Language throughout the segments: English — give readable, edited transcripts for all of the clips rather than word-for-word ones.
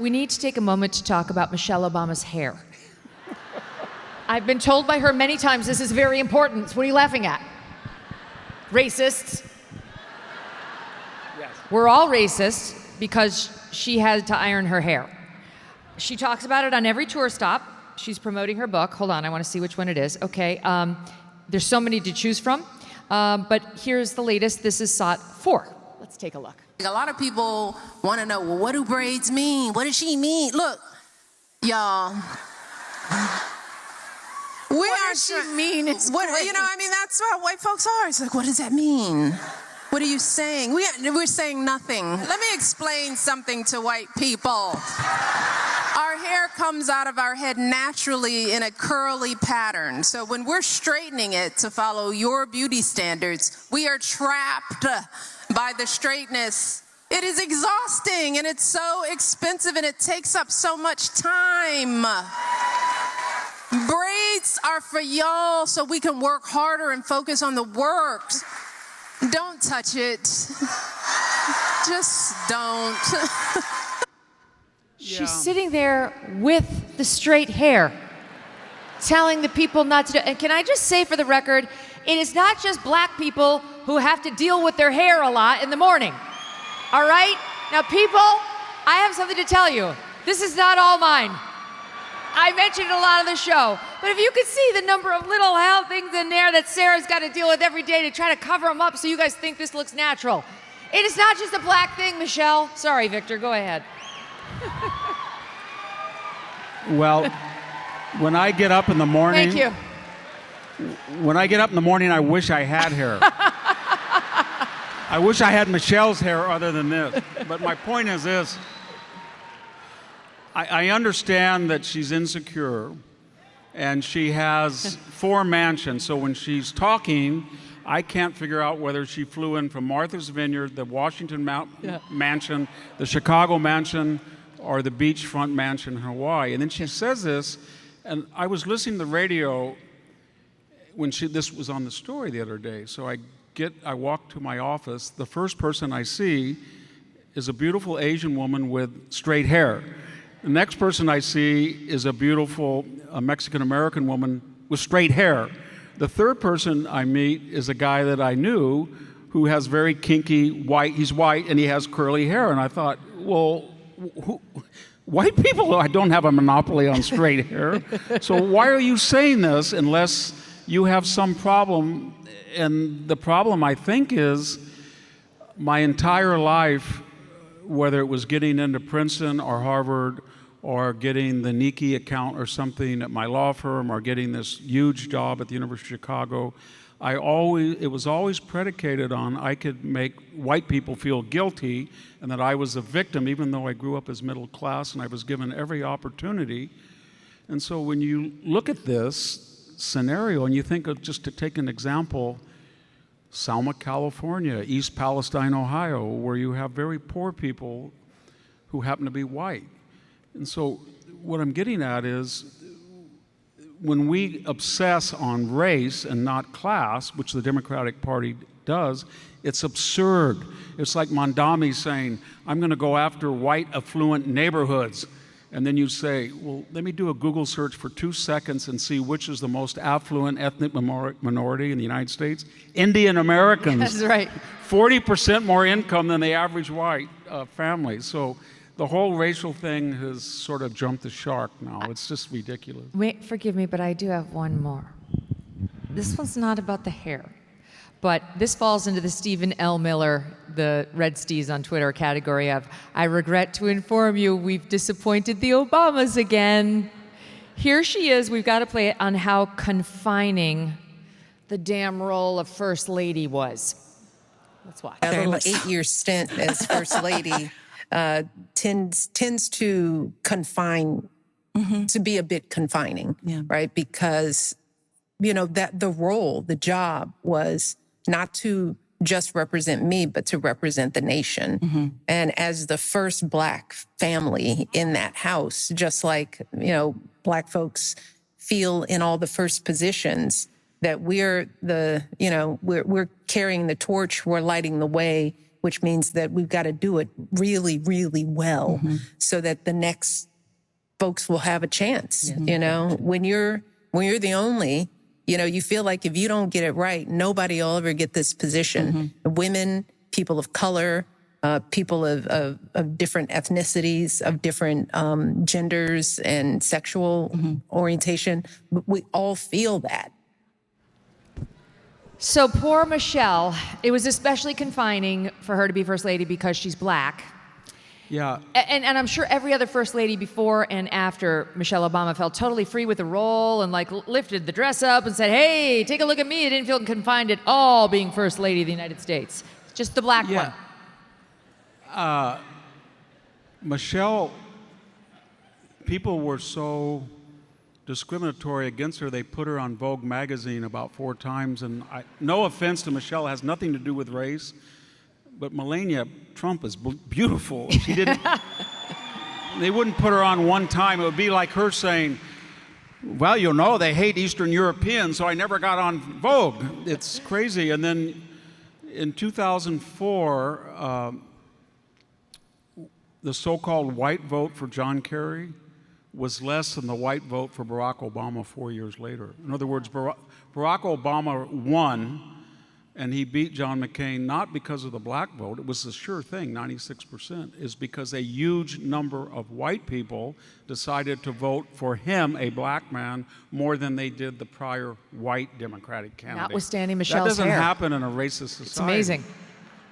We need to take a moment to talk about Michelle Obama's hair. I've been told by her many times this is very important. What are you laughing at? Racists. Yes. We're all racist because she had to iron her hair. She talks about it on every tour stop. She's promoting her book. Hold on, I want to see which one it is. Okay, there's so many to choose from. But here's the latest. This is SOT 4. Let's take a look. A lot of people want to know, well, what do braids mean? What does she mean? Look, y'all. What does she mean? It's what, you know, I mean, that's how white folks are. It's like, what does that mean? What are you saying? We're saying nothing. Let me explain something to white people. Our hair comes out of our head naturally in a curly pattern. So when we're straightening it to follow your beauty standards, we are trapped by the straightness. It is exhausting and it's so expensive and it takes up so much time. Braids are for y'all so we can work harder and focus on the work. Don't touch it. Just don't. She's sitting there with the straight hair, telling the people not to do it. And can I just say for the record, it is not just black people who have to deal with their hair a lot in the morning. All right? Now, people, I have something to tell you. This is not all mine. I mentioned it a lot on the show, but if you could see the number of little hell things in there that Sarah's got to deal with every day to try to cover them up so you guys think this looks natural. It is not just a black thing, Michelle. Sorry, Victor, go ahead. Well, when I get up in the morning... Thank you. When I get up in the morning, I wish I had hair. I wish I had Michelle's hair other than this. But my point is this. I understand that she's insecure and she has 4 mansions. So when she's talking, I can't figure out whether she flew in from Martha's Vineyard, the Washington mansion, the Chicago mansion, or the beachfront mansion in Hawaii. And then she says this, and I was listening to the radio when this was on the story the other day. So I walk to my office. The first person I see is a beautiful Asian woman with straight hair. The next person I see is a beautiful Mexican-American woman with straight hair. The third person I meet is a guy that I knew who has very kinky white, he's white and he has curly hair. And I thought, well, white people don't have a monopoly on straight hair. So why are you saying this unless you have some problem? And the problem, I think, is my entire life, whether it was getting into Princeton or Harvard or getting the Nike account or something at my law firm or getting this huge job at the University of Chicago, it was always predicated on I could make white people feel guilty and that I was a victim, even though I grew up as middle class and I was given every opportunity. And so when you look at this scenario and you think of, just to take an example, Selma, California, East Palestine, Ohio, where you have very poor people who happen to be white. And so what I'm getting at is when we obsess on race and not class, which the Democratic Party does, it's absurd. It's like Mondami saying, I'm going to go after white affluent neighborhoods. And then you say, well, let me do a Google search for 2 seconds and see which is the most affluent ethnic minority in the United States. Indian Americans. That's right. 40% more income than the average white family. So the whole racial thing has sort of jumped the shark now. It's just ridiculous. Wait, forgive me, but I do have one more. This one's not about the hair, but this falls into the Stephen L. Miller, the Red Steez on Twitter category of, I regret to inform you we've disappointed the Obamas again. Here she is, we've got to play it, on how confining the damn role of First Lady was. Let's watch. A little 8-year stint as First Lady tends to confine, to be a bit confining, right? Because, you know, that the role, the job was not to just represent me, but to represent the nation. And as the first Black family in that house, just like, you know, Black folks feel in all the first positions that we're the, you know, we're carrying the torch, we're lighting the way which means that we've got to do it really, really well so that the next folks will have a chance. You know, when you're the only, you know, you feel like if you don't get it right, nobody will ever get this position. Women, people of color, people of different ethnicities, of different genders and sexual orientation, we all feel that. So poor Michelle, it was especially confining for her to be first lady because she's black. Yeah. And I'm sure every other first lady before and after Michelle Obama felt totally free with the role and like lifted the dress up and said, hey, take a look at me. I didn't feel confined at all being first lady of the United States. Just the black one. Michelle, people were so discriminatory against her, they put her on Vogue magazine about 4 times. And no offense to Michelle, it has nothing to do with race. But Melania Trump is beautiful. She didn't. They wouldn't put her on one time. It would be like her saying, well, you know, they hate Eastern Europeans, so I never got on Vogue. It's crazy. And then in 2004, the so-called white vote for John Kerry was less than the white vote for Barack Obama 4 years later. In other words, Barack Obama won, and he beat John McCain not because of the black vote. It was a sure thing, 96%, is because a huge number of white people decided to vote for him, a black man, more than they did the prior white Democratic candidate. Notwithstanding Michelle's hair. That doesn't hair. happen in a racist society. It's amazing.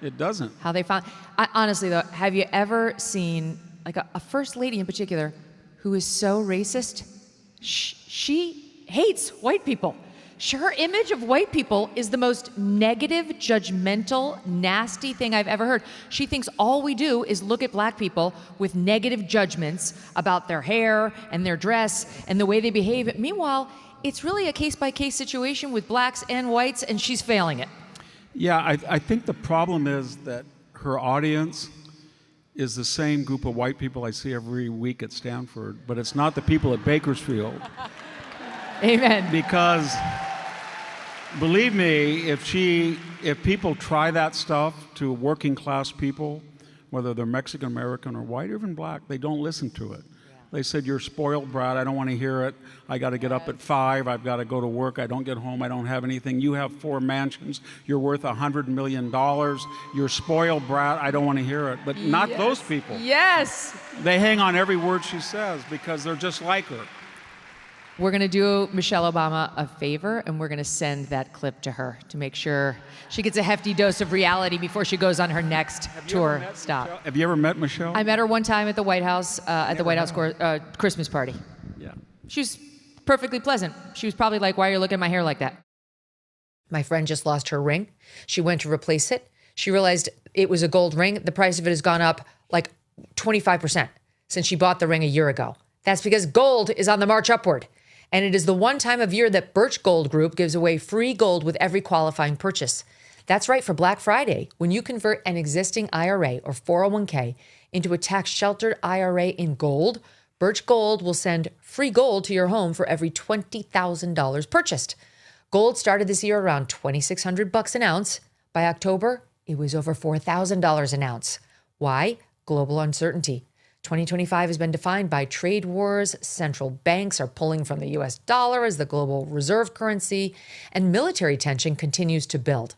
It doesn't. How they found. Honestly, though, have you ever seen like a first lady in particular who is so racist? She hates white people. Her image of white people is the most negative, judgmental, nasty thing I've ever heard. She thinks all we do is look at black people with negative judgments about their hair and their dress and the way they behave. Meanwhile, it's really a case-by-case situation with blacks and whites, and she's failing it. Yeah, I think the problem is that her audience is the same group of white people I see every week at Stanford, but it's not the people at Bakersfield. Amen. Because believe me, if people try that stuff to working class people, whether they're Mexican American or white or even black, they don't listen to it. They said, you're spoiled brat, I don't want to hear it. I got to get up at 5, I've got to go to work, I don't get home, I don't have anything. You have 4 mansions, you're worth $100 million. You're spoiled brat, I don't want to hear it. But not those people. Yes. They hang on every word she says because they're just like her. We're going to do Michelle Obama a favor, and we're going to send that clip to her to make sure she gets a hefty dose of reality before she goes on her next tour stop. Michelle? Have you ever met Michelle? I met her one time at the White House, Christmas party. Yeah. She was perfectly pleasant. She was probably like, why are you looking at my hair like that? My friend just lost her ring. She went to replace it. She realized it was a gold ring. The price of it has gone up like 25% since she bought the ring a year ago. That's because gold is on the march upward. And it is the one time of year that Birch Gold Group gives away free gold with every qualifying purchase. That's right, for Black Friday, when you convert an existing IRA or 401k into a tax-sheltered IRA in gold, Birch Gold will send free gold to your home for every $20,000 purchased. Gold started this year around $2,600 an ounce. By October, it was over $4,000 an ounce. Why? Global uncertainty. 2025 has been defined by trade wars, central banks are pulling from the US dollar as the global reserve currency, and military tension continues to build.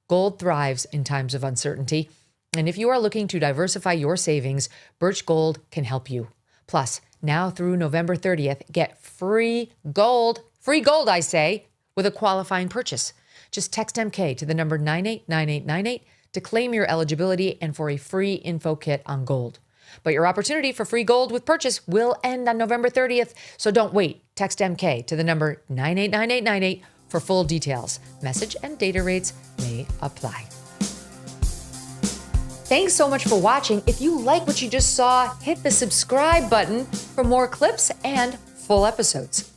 Gold thrives in times of uncertainty, and if you are looking to diversify your savings, Birch Gold can help you. Plus, now through November 30th, get free gold, I say, with a qualifying purchase. Just text MK to the number 989898 to claim your eligibility and for a free info kit on gold. But your opportunity for free gold with purchase will end on November 30th, so don't wait. Text MK to the number 989898 for full details. Message and data rates may apply. Thanks so much for watching. If you like what you just saw, hit the subscribe button for more clips and full episodes.